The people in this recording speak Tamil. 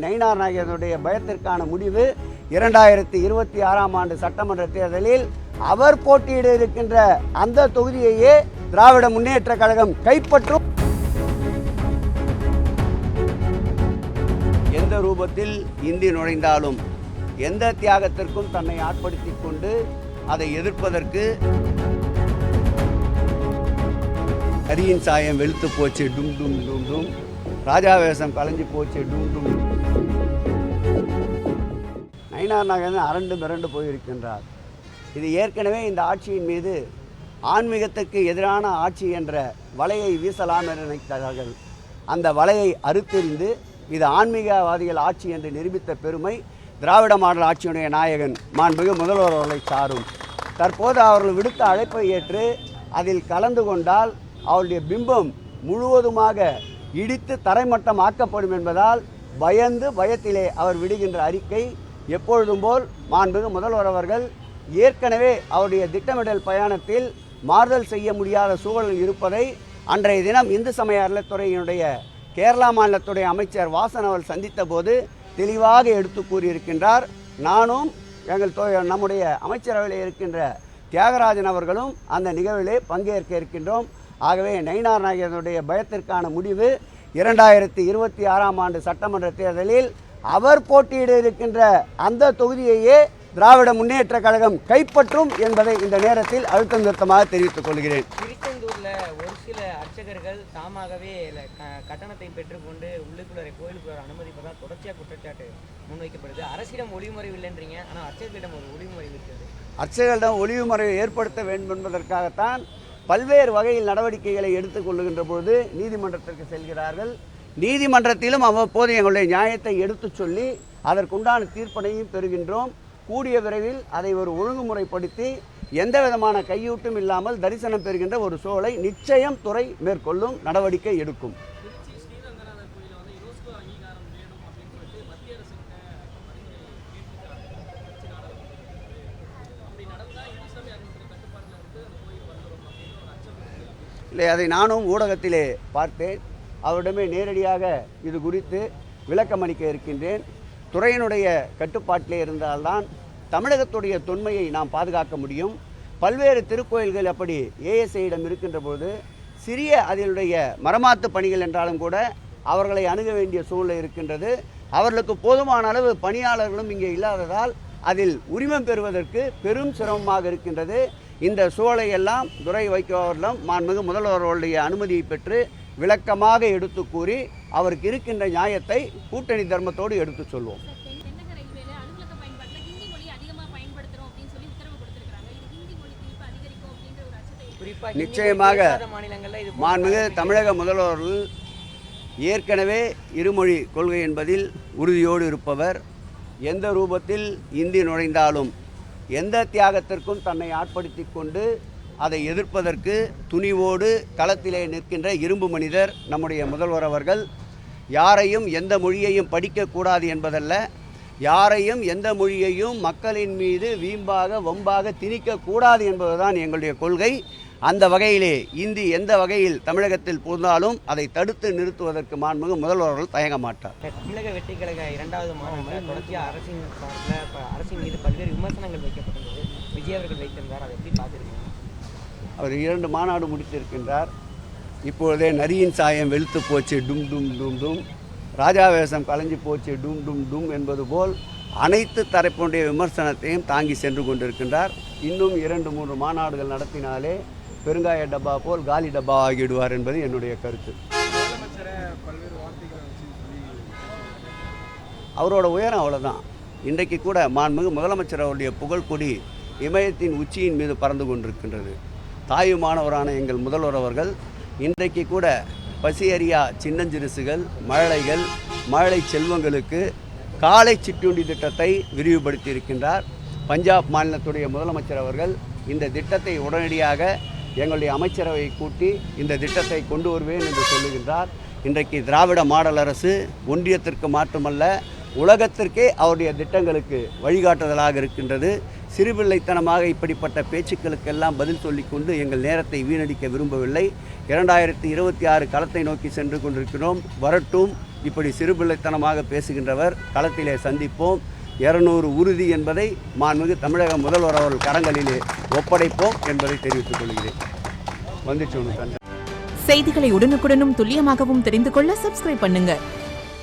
நயினார் நாகேந்திரனுடைய பயத்திற்கான முடிவு 2026ஆம் ஆண்டு சட்டமன்ற தேர்தலில் அவர் போட்டியிட இருக்கின்ற அந்த தொகுதியையே திராவிட முன்னேற்றக் கழகம் கைப்பற்றும். எந்த ரூபத்தில் இந்தி நுழைந்தாலும் எந்த தியாகத்திற்கும் தன்னை ஆட்படுத்திக் கொண்டு அதை எதிர்ப்பதற்கு கரியின் சாயம் வெளுத்து போச்சு டும் டும் டும் டும், ராஜாவேசம் கலைஞ்சு போச்சு டும் டும். நயினார் நாகேந்திரன் அரண்டு மிரண்டு போயிருக்கின்றார். இது ஏற்கனவே இந்த ஆட்சியின் மீது ஆன்மீகத்துக்கு எதிரான ஆட்சி என்ற வலையை வீசலாம் என நினைத்தார்கள். அந்த வலையை அறுத்தெறிந்து இது ஆன்மீகவாதிகள் ஆட்சி என்று நிரூபித்த பெருமை திராவிட மாடல் ஆட்சியுடைய நாயகன் மாண்புமிகு முதல்வர் அவர்களை சாரும். தற்போது அவர்கள் விடுத்த அழைப்பை ஏற்று அதில் கலந்து கொண்டால் அவருடைய பிம்பம் முழுவதுமாக இடித்து தரைமட்டம் ஆக்கப்படும் என்பதால் பயத்திலே அவர் விடுகின்ற அறிக்கை எப்பொழுதும் போல் மாண்புமிகு முதல்வர் அவர்கள் ஏற்கனவே அவருடைய திட்டமிடல் பயணத்தில் மாறுதல் செய்ய முடியாத சூழல் இருப்பதை அன்றைய தினம் இந்து சமய அறநிலைத்துறையினுடைய கேரளா மாநிலத்துடைய அமைச்சர் வாசன் அவர்கள் சந்தித்த போது தெளிவாக எடுத்து கூறியிருக்கின்றார். நானும் நம்முடைய அமைச்சரவையில் இருக்கின்ற தியாகராஜன் அவர்களும் அந்த நிகழ்விலே பங்கேற்க இருக்கின்றோம். ஆகவே நயினார் நாகேந்திரனுடைய பயத்திற்கான முடிவு 2026ஆம் ஆண்டு சட்டமன்ற தேர்தலில் அவர் போட்டியிட இருக்கின்ற அந்த தொகுதியையே திராவிட முன்னேற்ற கழகம் கைப்பற்றும் என்பதை இந்த நேரத்தில் அழுத்தம் திருத்தமாக தெரிவித்துக் கொள்கிறேன். திருச்செந்தூரில் ஒரு சில அர்ச்சகர்கள் தாமாகவே கட்டணத்தை பெற்றுக்கொண்டு உள்ளுக்குள்ளே கோயிலுக்குள்ள அனுமதிப்பதால் தொடர்ச்சியாக குற்றச்சாட்டு முன்வைக்கப்படுது. அரசிடம் ஒளிமுறை இல்லைன்றீங்க, ஆனால் அர்ச்சகர்களிடம் ஒரு ஒளிமுறை இருக்கிறது. அர்ச்சகர்களிடம் ஒளிமுறையை ஏற்படுத்த வேண்டும் என்பதற்காகத்தான் பல்வேறு வகையில் நடவடிக்கைகளை எடுத்துக்கொள்ளுகின்ற பொழுது நீதிமன்றத்திற்கு செல்கிறார்கள். நீதிமன்றத்திலும் அவ்வப்போது எங்களுடைய நியாயத்தை எடுத்து சொல்லி அதற்குண்டான தீர்ப்பனையும் பெறுகின்றோம். கூடிய விரைவில் அதை ஒரு ஒழுங்குமுறைப்படுத்தி எந்த விதமான கையூட்டும் இல்லாமல் தரிசனம் பெறுகின்ற ஒரு சூழலை நிச்சயம் துறை மேற்கொள்ளும், நடவடிக்கை எடுக்கும். இல்லை, அதை நானும் ஊடகத்திலே பார்த்தேன். அவரிடமே நேரடியாக இது குறித்து விளக்கமளிக்க இருக்கின்றேன். துறையினுடைய கட்டுப்பாட்டிலே இருந்தால்தான் தமிழகத்துடைய தொன்மையை நாம் பாதுகாக்க முடியும். பல்வேறு திருக்கோயில்கள் அப்படி ஏஎஸ்ஐயிடம் இருக்கின்ற போது சிறிய அதனுடைய மரமாத்து பணிகள் என்றாலும் கூட அவர்களை அணுக வேண்டிய சூழ்நிலை இருக்கின்றது. அவர்களுக்கு போதுமான அளவு பணியாளர்களும் இங்கே இல்லாததால் அதில் உரிமம் பெறுவதற்கு பெரும் சிரமமாக இருக்கின்றது. இந்த சூழலையெல்லாம் துரை வைகோ அவர்களும் மாண்புமிகு முதல்வர்களுடைய அனுமதியை பெற்று விளக்கமாக எடுத்து கூறி அவருக்கு இருக்கின்ற நியாயத்தை கூட்டணி தர்மத்தோடு எடுத்து சொல்வோம். நிச்சயமாக மாண்புமிகு தமிழக முதல்வர்கள் ஏற்கனவே இருமொழி கொள்கை என்பதில் உறுதியோடு இருப்பவர். எந்த ரூபத்தில் இந்தி நுழைந்தாலும் எந்த தியாகத்திற்கும் தன்னை ஆட்படுத்தி கொண்டு அதை எதிர்ப்பதற்கு துணிவோடு களத்திலே நிற்கின்ற இரும்பு மனிதர் நம்முடைய முதல்வர் அவர்கள். யாரையும் எந்த மொழியையும் படிக்கக்கூடாது என்பதல்ல, யாரையும் எந்த மொழியையும் மக்களின் மீது வீம்பாக வம்பாக திணிக்கக்கூடாது என்பதுதான் எங்களுடைய கொள்கை. அந்த வகையிலே இந்தி எந்த வகையில் தமிழகத்தில் புகுந்தாலும் அதை தடுத்து நிறுத்துவதற்கு மாண்புமிகு முதல்வர்கள் தயங்க மாட்டார். தமிழக வெற்றி கழக 2வது மாநாட்டில் தொடர்ச்சியாக அரசின் மீது பல்வேறு விமர்சனங்கள் வைக்கப்பட்டது. விஜய் அவர்கள் வைத்திருந்தார், அதை எப்படி பார்த்துருக்கீங்க? அவர் 2 மாநாடு முடித்திருக்கின்றார். இப்பொழுதே நரியின் சாயம் வெளுத்து போச்சு டும் டும் டும் டும், ராஜாவேசம் கலைஞ்சு போச்சு டும் டும் டும் என்பது போல் அனைத்து தரப்புடைய விமர்சனத்தையும் தாங்கி சென்று கொண்டிருக்கின்றார். இன்னும் 2-3 மாநாடுகள் நடத்தினாலே பெருங்காய டப்பா போல் காலி டப்பா ஆகிவிடுவார் என்பது என்னுடைய கருத்து. அவரோட உயரம் அவ்வளோதான். இன்றைக்கு கூட மாண்புமிகு முதலமைச்சர் அவருடைய புகழ்கொடி இமயத்தின் உச்சியின் மீது பறந்து கொண்டிருக்கின்றது. தாயுமானவரான எங்கள் முதல்வர் அவர்கள் இன்றைக்கு கூட பசியறியா சின்னஞ்சிறுசுகள், மழலைகள், மழலை செல்வங்களுக்கு காலை சிற்றுண்டி திட்டத்தை விரிவுபடுத்தி இருக்கின்றார். பஞ்சாப் மாநிலத்துடைய முதலமைச்சர் அவர்கள் இந்த திட்டத்தை உடனடியாக எங்களுடைய அமைச்சரவை கூட்டி இந்த திட்டத்தை கொண்டு வருவேன் என்று சொல்லுகின்றார். இன்றைக்கு திராவிட மாடல் அரசு ஒன்றியத்திற்கு மாற்றமல்ல உலகத்திற்கே அவருடைய திட்டங்களுக்கு வழிகாட்டுதலாக இருக்கின்றது. சிறுபிள்ளைத்தனமாக இப்படிப்பட்ட பேச்சுக்களுக்கெல்லாம் பதில் சொல்லிக்கொண்டு எங்கள் நேரத்தை வீணடிக்க விரும்பவில்லை. 2026 களத்தை நோக்கி சென்று கொண்டிருக்கிறோம். வரட்டும், இப்படி சிறுபிள்ளைத்தனமாக பேசுகின்றவர் களத்திலே சந்திப்போம். 200 உறுதி என்பதை மாண்புமிகு தமிழக முதல்வர் அவர்கள் கரங்களிலே ஒப்படைப்போம் என்பதை தெரிவித்துக் கொள்கிறேன். வந்துச்சு ஒன்று. செய்திகளை உடனுக்குடனும் துல்லியமாகவும் தெரிந்து கொள்ள சப்ஸ்கிரைப் பண்ணுங்க.